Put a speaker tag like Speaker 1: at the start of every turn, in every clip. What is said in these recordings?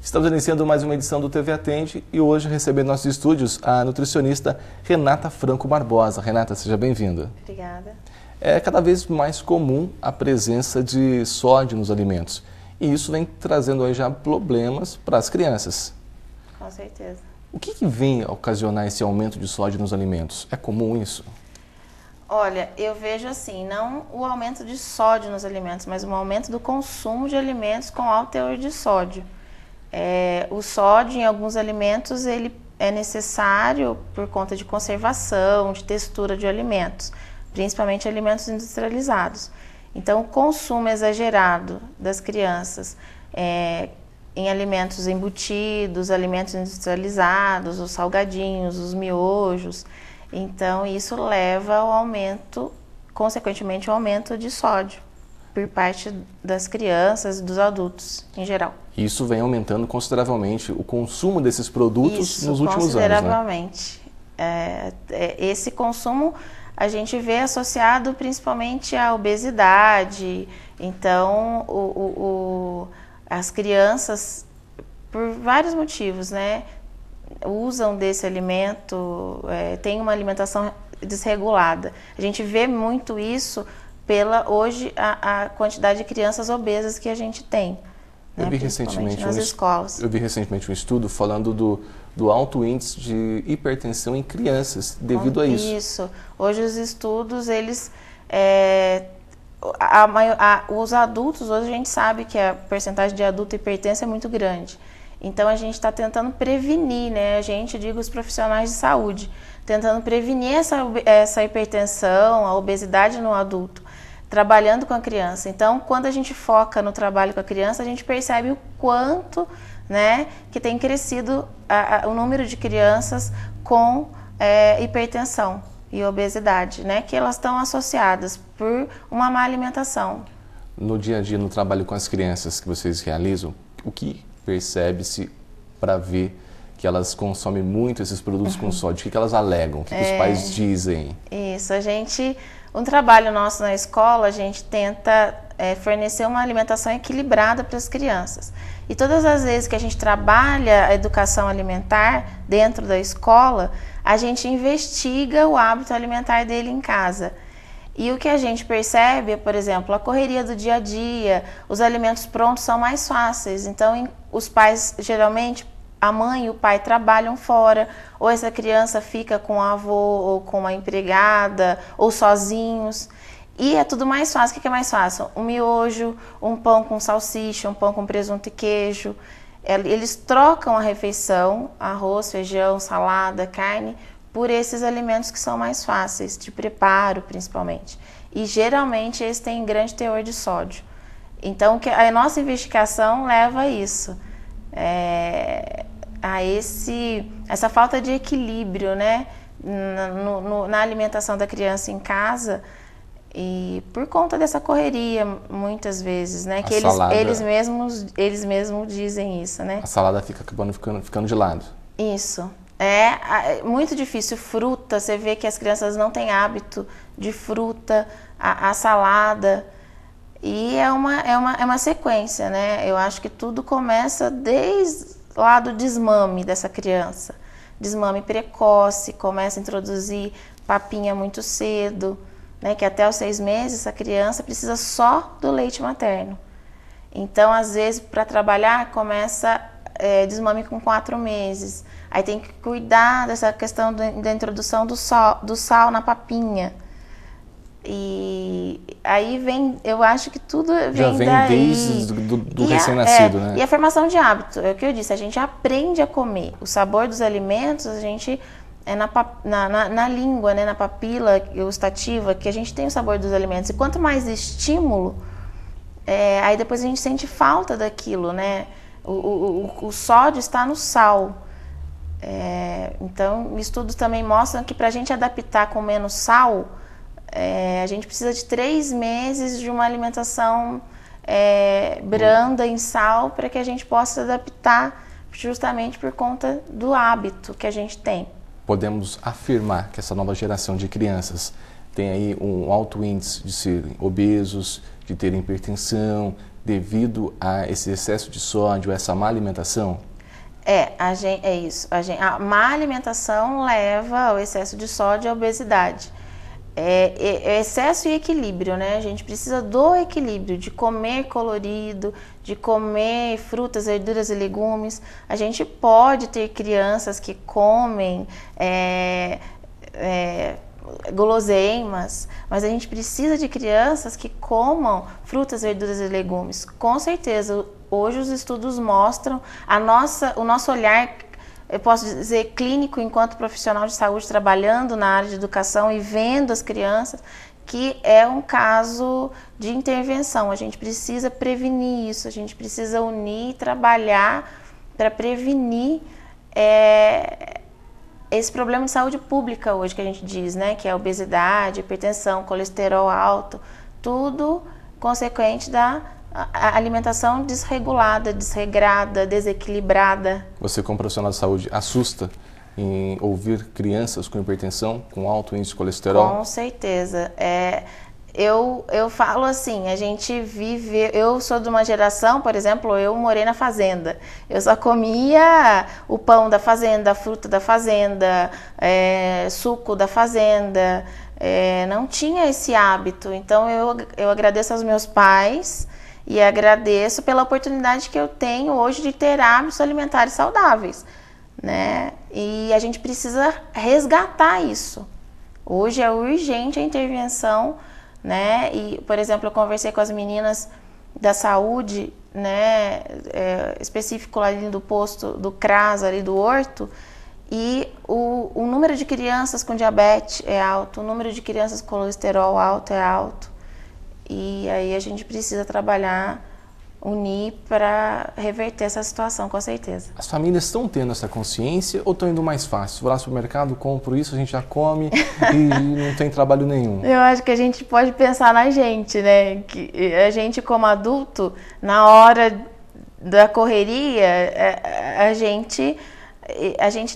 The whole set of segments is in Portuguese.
Speaker 1: Estamos iniciando mais uma edição do TV Atende e hoje recebendo em nossos estúdios a nutricionista Renata Franco Barbosa. Renata, seja bem-vinda.
Speaker 2: Obrigada.
Speaker 1: É cada vez mais comum a presença de sódio nos alimentos e isso vem trazendo aí já problemas para as crianças.
Speaker 2: Com certeza.
Speaker 1: O que vem ocasionar esse aumento de sódio nos alimentos? É comum isso?
Speaker 2: Olha, eu vejo assim, não o aumento de sódio nos alimentos, mas um aumento do consumo de alimentos com alto teor de sódio. O sódio em alguns alimentos ele é necessário por conta de conservação, de textura de alimentos, principalmente alimentos industrializados. Então, o consumo exagerado das crianças em alimentos embutidos, alimentos industrializados, os salgadinhos, os miojos, então isso leva ao aumento, consequentemente, ao aumento de sódio por parte das crianças e dos adultos em geral.
Speaker 1: Isso vem aumentando consideravelmente o consumo desses produtos nos últimos anos, né?
Speaker 2: Consideravelmente. Esse consumo a gente vê associado principalmente à obesidade. Então, as crianças, por vários motivos, né, usam desse alimento, tem uma alimentação desregulada. A gente vê muito isso pela hoje a quantidade de crianças obesas que a gente tem, né, principalmente nas escolas.
Speaker 1: Eu vi recentemente um estudo falando do alto índice de hipertensão em crianças devido a isso.
Speaker 2: Isso. Hoje os estudos, eles... os adultos, hoje a gente sabe que a percentagem de adulto hipertenso é muito grande. Então a gente está tentando prevenir, né? Digo os profissionais de saúde, tentando prevenir essa hipertensão, a obesidade no adulto, trabalhando com a criança. Então, quando a gente foca no trabalho com a criança, a gente percebe o quanto, né, que tem crescido o número de crianças com hipertensão e obesidade, né, que elas estão associadas por uma má alimentação.
Speaker 1: No dia a dia, no trabalho com as crianças que vocês realizam, o que percebe-se para ver que elas consomem muito esses produtos com sódio? O que elas alegam? O que os pais dizem?
Speaker 2: Isso, um trabalho nosso na escola, a gente tenta fornecer uma alimentação equilibrada para as crianças. E todas as vezes que a gente trabalha a educação alimentar dentro da escola, a gente investiga o hábito alimentar dele em casa. E o que a gente percebe é, por exemplo, a correria do dia a dia, os alimentos prontos são mais fáceis. Então, os pais, geralmente, a mãe e o pai trabalham fora, ou essa criança fica com o avô ou com uma empregada, ou sozinhos. E é tudo mais fácil. O que é mais fácil? Um miojo, um pão com salsicha, um pão com presunto e queijo. Eles trocam a refeição, arroz, feijão, salada, carne, por esses alimentos que são mais fáceis, de preparo principalmente. E geralmente eles têm grande teor de sódio. Então a nossa investigação leva a isso. Essa falta de equilíbrio, né, na alimentação da criança em casa, e por conta dessa correria muitas vezes, né, que eles mesmos dizem isso, né?
Speaker 1: A salada acabando ficando de lado.
Speaker 2: Isso. É muito difícil. Fruta, você vê que as crianças não têm hábito de fruta, a salada. E é uma sequência, né? Eu acho que tudo começa desde lá do desmame dessa criança. Desmame precoce, começa a introduzir papinha muito cedo, né? Que até os 6 meses essa criança precisa só do leite materno. Então, às vezes, para trabalhar, começa desmame com 4 meses. Aí tem que cuidar dessa questão da introdução do sal na papinha. E aí eu acho que tudo vem daí.
Speaker 1: Desde do recém-nascido, né?
Speaker 2: E a formação de hábito, é o que eu disse, a gente aprende a comer. O sabor dos alimentos, a gente na língua, né, na papila gustativa, que a gente tem o sabor dos alimentos. E quanto mais estímulo, aí depois a gente sente falta daquilo, né? O sódio está no sal. Então, estudos também mostram que para a gente adaptar com menos sal, a gente precisa de 3 meses de uma alimentação branda em sal para que a gente possa adaptar, justamente por conta do hábito que a gente tem.
Speaker 1: Podemos afirmar que essa nova geração de crianças tem aí um alto índice de serem obesos, de ter hipertensão devido a esse excesso de sódio, essa má alimentação?
Speaker 2: É isso. A má alimentação leva ao excesso de sódio e à obesidade. É excesso e equilíbrio, né? A gente precisa do equilíbrio, de comer colorido, de comer frutas, verduras e legumes. A gente pode ter crianças que comem guloseimas, mas a gente precisa de crianças que comam frutas, verduras e legumes. Com certeza, hoje os estudos mostram o nosso olhar, eu posso dizer, clínico, enquanto profissional de saúde, trabalhando na área de educação e vendo as crianças, que é um caso de intervenção. A gente precisa prevenir isso, a gente precisa unir e trabalhar para prevenir esse problema de saúde pública hoje que a gente diz, né? Que é a obesidade, hipertensão, colesterol alto, tudo consequente da alimentação desregulada, desregrada, desequilibrada.
Speaker 1: Você, como profissional de saúde, assusta em ouvir crianças com hipertensão, com alto índice de colesterol?
Speaker 2: Com certeza. Eu falo assim, a gente vive... Eu sou de uma geração, por exemplo, eu morei na fazenda. Eu só comia o pão da fazenda, a fruta da fazenda, suco da fazenda. Não tinha esse hábito. Então, eu agradeço aos meus pais e agradeço pela oportunidade que eu tenho hoje de ter hábitos alimentares saudáveis, né? E a gente precisa resgatar isso. Hoje é urgente a intervenção, né? E, por exemplo, eu conversei com as meninas da saúde, né? Específico ali do posto do CRAS, ali do Horto, e o número de crianças com diabetes é alto, o número de crianças com colesterol alto é alto. E aí a gente precisa trabalhar, unir para reverter essa situação, com certeza.
Speaker 1: As famílias estão tendo essa consciência ou estão indo mais fácil? Vou lá no supermercado, compro isso, a gente já come e não tem trabalho nenhum.
Speaker 2: Eu acho que a gente pode pensar na gente, né? Que a gente, como adulto, na hora da correria, a gente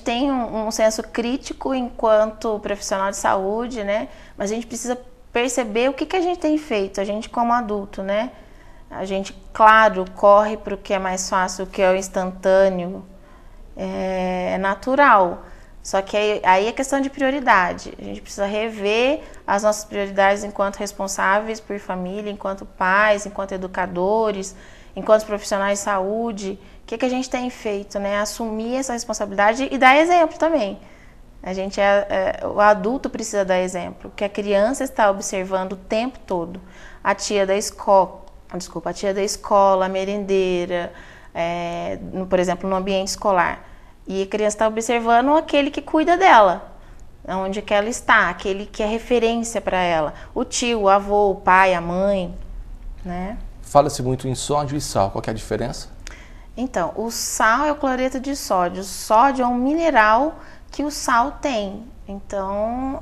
Speaker 2: tem um senso crítico enquanto profissional de saúde, né? Mas a gente precisa perceber o que a gente tem feito, a gente como adulto, né? A gente, claro, corre para o que é mais fácil, o que é o instantâneo, é natural. Só que aí é questão de prioridade. A gente precisa rever as nossas prioridades enquanto responsáveis por família, enquanto pais, enquanto educadores, enquanto profissionais de saúde. O que a gente tem feito, né? Assumir essa responsabilidade e dar exemplo também. O adulto precisa dar exemplo, que a criança está observando o tempo todo. A tia da escola, a merendeira, por exemplo, no ambiente escolar. E a criança está observando aquele que cuida dela, onde que ela está, aquele que é referência para ela. O tio, o avô, o pai, a mãe, né?
Speaker 1: Fala-se muito em sódio e sal, qual que é a diferença?
Speaker 2: Então, o sal é o cloreto de sódio. O sódio é um mineral que o sal tem. Então,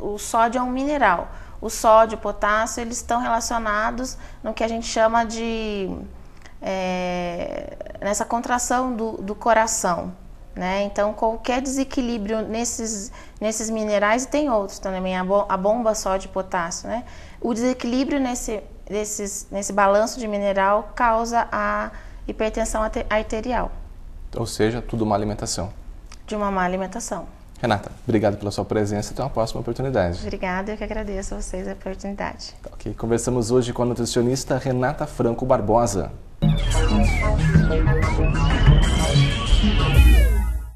Speaker 2: o sódio é um mineral. O sódio e o potássio, eles estão relacionados no que a gente chama de... nessa contração do coração, né? Então, qualquer desequilíbrio nesses minerais, e tem outros também, a bomba sódio e potássio, né? O desequilíbrio nesse balanço de mineral causa a hipertensão arterial.
Speaker 1: Ou seja, tudo uma alimentação.
Speaker 2: De uma má alimentação.
Speaker 1: Renata, obrigado pela sua presença e até uma próxima oportunidade.
Speaker 2: Obrigada, eu que agradeço a vocês a oportunidade.
Speaker 1: Ok, conversamos hoje com a nutricionista Renata Franco Barbosa.